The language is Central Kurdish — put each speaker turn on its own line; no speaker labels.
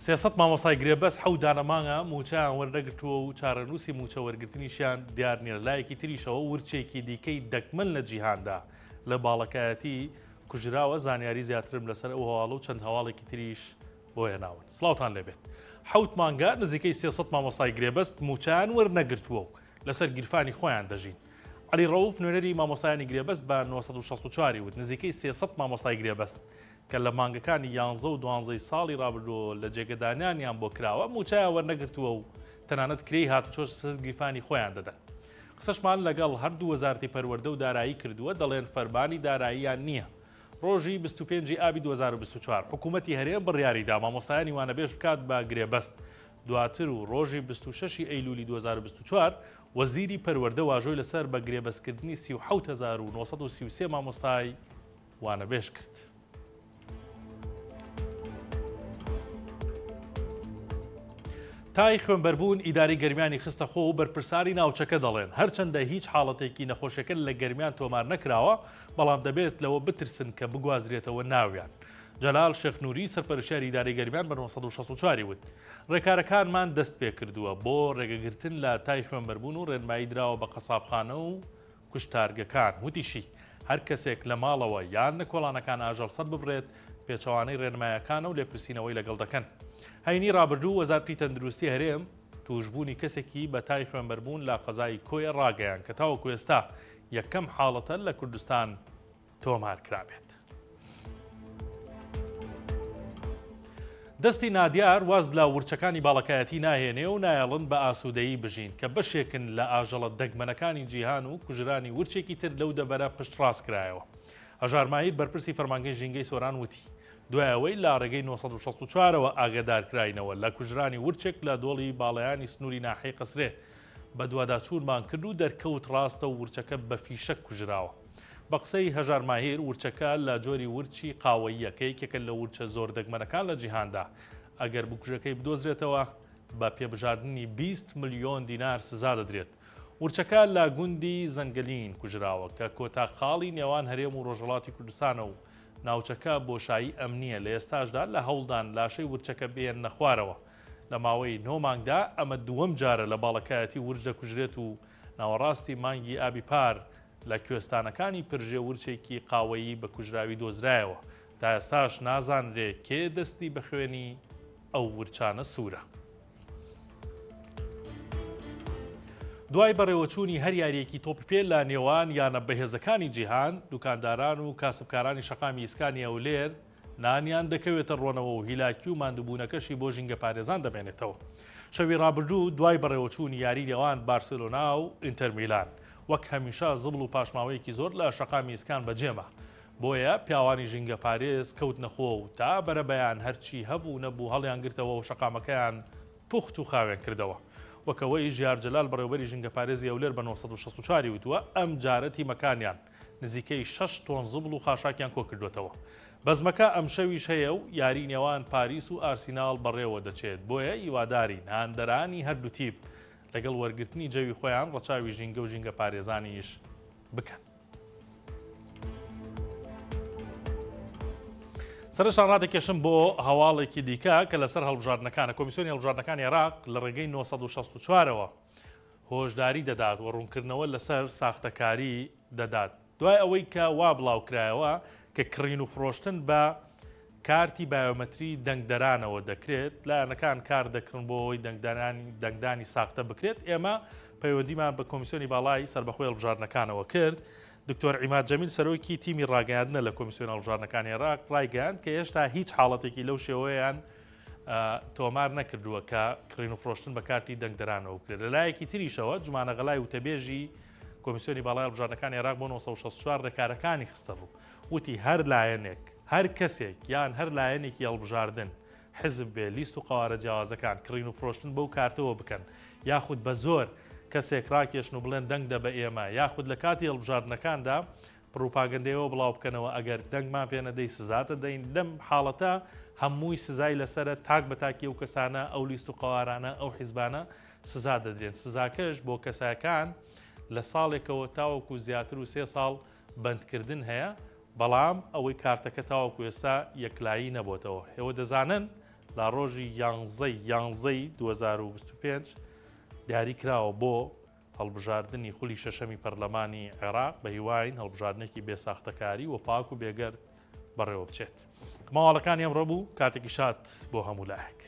سیاست مامۆستای گرێبەست حەوت دانەمانگە موچیان وەرنەگرتووە و چارەنووسی موچە وەرگرتنیشیان دیار نییە. لایەکی تریشەوە ورچێکی دیکەی دەکمل لە جیهاندا لە باڵەکایەتی کوژراوە. زانیاری زیاترم لەسەر ئەو هەواڵە و چەند هەواڵێکی تریش بۆ هێناون. سڵاوتان لێبێت. حەوت مانگە نزیکەی سیاست مامۆستای گرێبەست موچیان وەرنەگرتووە و لەسەر گیرفانی خۆیان دەژین. علی ڕەوف نوێنەری مامۆستایانی گرێبەست بە 1964 وت نزیکەی سیاست مامۆستای گرێبەست کە لە مانگەکانی 11 و 12 ساڵی ڕابردووە لە جێگەدانیانیان بۆ کراوە موچایان وەرنەگرتووە و تەنانەت کرێی هاتوچۆ سەر گیرفانی خۆیان دەدەن. قسەشمان لەگەڵ هەردوو وەزارەتی پەروەردە و دارایی کردووە، دەڵێن فەرمانی داراییان نییە. ڕۆژی 25 ئابی 2024 حکوومەتی هەرێم بڕیاریدا مامۆستایانی وانەبێژ بکات بە گرێبەست. دواتر و ڕۆژی 26 ئەیلولی 2024 وەزیری پەروەردە واژۆی لەسەر بە گرێبەستکردنی 37933 مامۆستای وانەبێژ کرد. تای خوێنبەربوون ئیداری گەرمیانی خستە خۆ و بەرپرسانی ناوچەکە دەڵێن هەرچەندە هیچ حاڵەتێکی نەخۆشیەکە لە گەرمیان تۆمار نەکراوە، بەڵام دەبێت لەوە بترسن کە بگوازرێتەوە ناویان. جەلال شێخنووری سەرپەرشتیاری ئیداری گەرمیان بە 1964 وت ڕێکارەکانمان دەست پێ کردووە بۆ ڕێگەگرتن لە تای خوێنبەربوون و ڕێنمایی دراوە بە قەسابخانە و کوشتارگەکان. وتیشی هەر کەسێک لە ماڵەوە یان لە کۆڵانەکان ئاژەڵ سەد ببڕێت پێچەوانەی ڕێنمایەکانە و لێپرسینەوەی لەگەڵ دەکەن. هەینی ڕابردوو وەزارەتی تەندروستی هەرێم توشبوونی کەسێکی بە تای خوێنبەربوون لە قەزای کۆیە ڕاگەیان کە تاوەکو ئێستا یەکەم حاڵەتە لە کوردستان تۆمار کرابێت. دەستی نادیار واز لە ورچەکانی باڵەکایەتی ناهێنێ و نایەڵن بە ئاسوودەیی بژین کە بەشێکن لە ئاژەڵە دەگمەنەکانی جیهان و کوژرانی ورچێکی تر لەو دەبەرە پشت ڕاست کرایەوە. هەژار ماهیر بەرپرسی فەرمانگەی ژینگەی سۆران وتی دوایەوەی لە ڕێگەی 1964ەوە ئاگادارکراینەوە لە کوژرانی ورچێک لە دۆڵی باڵایانی سنووری ناحەی قەسرێ بە دوواداچوونمان کرد و دەرکەوت ڕاستە و ورچەکە بە فیشەک کوژراوە. بە قسەی هەژار ماهیر ورچەکە لە جۆری ورچی قاوەییەکە یەکێکە لە ورچە زۆر دەگمەنەکان لە جیهاندا. ئەگەر بکوژەکەی بدۆزرێتەوە بە پێبژاردننی 20 ملیۆن دینار سزا دەدرێت. ورچەکە لە گوندی زەنگەلین کوژراوە کە کۆتاقاڵی نێوان هەرێم و ڕۆژهەڵاتی کوردستانە و ناوچەکە بۆشایی ئەمنیە. لە ئێستاشدا لە هەوڵدان لاشەی ورچەکە بێن نەخوارەوە. لە ماوەی 9 مانگدا ئەمە دووەم جارە لە باڵەکایەتی ورچ دەکوژرێت و ناوەڕاستی مانگی ئابی پار لە کوێستانەکانی پرژێ ورچێکی قاوەیی بە کوژراوی دۆزرایەوە. تا ئێستاش نازانرێ کێ دەستی بە خوێنی ئەو ورچانە سوورە. دوای بەڕێوەچوونی هەر یاریەکی تۆپپێ لە نێوان یانە بەهێزەکانی جیهان، دوکانداران و کاسبکارانی شەقامی ئیسکانی ئەولێر نانیان دەکەوێتە ڕۆنەوە و هیلاکی و ماندووبوونەکەشی بۆ ژینگە پارێزان دەبێنێتەوە. شەوی ڕابردوو دوای بەڕێوەچوونی یاری نێوان بارسلۆنا و ئینتەر میلان وەک هەمیشە زبڵ و پاشماوەیەکی زۆر لە شەقامی ئیسکان بەجێمە. بۆیە پیاوانی ژینگە پارێز کەوت نەخۆ و تا بەرەبەیان هەرچی هەبوو نەبوو هەڵیان گرتەوە و شەقامەکەیان پوخت و خاوێن کردەوە. وەکەوەی ژیار جەلال بەڕێوەبەری ژینگە پارێزی ئەولێر بە 1964 وتووە ئەم جارەتی مەکانیان نزیکەی 6 تۆن زبڵ و خاشاکیان کۆ کردوێتەوە. بەزمەکە ئەم شەویش هەیە و یاری نێوان پاریس و ئارسینال بەڕێوە دەچێت. بۆیە هیواداری هاندەرانی هەردوو تیپ لەگەڵ وەرگرتنی جەوی خۆیان ڕەچاوی ژینگە و ژینگە پارێزانیش بکەن. سەرشان ڕادەکێشم بۆ هەواڵێکی دیکە کە لەسەر هەڵبژاردنەکانە. کۆمیسیۆنی هەڵبژاردنەکانی عێراق لە ڕێگەی 1964ەوە هۆشداری دەدات و ڕوونکردنەوە لەسەر ساختەکاری دەدات. دوای ئەوەی کە وا بڵاوکرایەوە کە کڕین و فرۆشتن بە کارتی بایۆمەتری دەنگدەرانەوە دەکرێت، لایەنەکان کار دەکردن بۆ ئەوەی دەنگدانی ساختە بکرێت. ئێمە پەیوەندیمان بە کۆمیسیۆنی باڵای سەربەخۆی هەڵبژاردنەکانەوە کرد. دکتۆر عیماد جەمیل سەرۆکی تیمی ڕاگەیاندنە لە کۆمیسیۆنە هەڵبژاردنەکانی عێراق ڕایگەیاند کە هێشتا هیچ حاڵەتێکی لەو شێوەیان تۆمار نەکردووە کە کڕین و فرۆشتن بە کارتی دەنگدەرانەوە بکرێت. لە لایەکی تریشەوە جومانە غەلای وتەبێژی کۆمیسیۆنی باڵای هەڵبژاردنەکانی عێراق بۆ 1964 ڕێکارەکانی خستە ڕوو. وتی هەر لایەنێک هەر کەسێک یان هەر لایەنێکی هەڵبژاردن حزب بێ لیست و قەوارە جیاوازەکان کڕین و فرۆشتن بەو کارتەوە بکەن، یاخود بە زۆر کەسێک ڕاکێشن و بڵێن دەنگ دە بە ئێمە، یاخود لە کاتی هەڵبژاردنەکاندا پروپاگەندەوە بڵاو بکەنەوە ئەگەر دەنگمان پێ نەدەی سزاتە دەین. لەم حاڵەتە هەمووی سزای لەسرە تاک بە تاکی ئەو کەسانە ئەو لیست و قەوارانە ئەو حیزبانە سزا دەدرێن. سزاکەش بۆ کەسایەکان لە ساڵێکەوە تاوەکو زیاتر و 3 ساڵ بەندکردن هەیە، بەڵام ئەوەی کارتەکە تاوەکو ئێستا یەکلایی نەبووتەوە. ئێوە دەزانن لا ڕۆژی یانزەی 2025 دیاری کراوە بۆ هەڵبژاردننی خولی شەشەمی پەرلەمانی عێراق بە هیواین هەڵبژاردنێکی بێساختەکاری و پاک و بێگەرد بەڕێوە بچێت. ماوەڵەکانی ئەمڕۆ بوو، کاتێکی شات بۆ هەموو لایەک.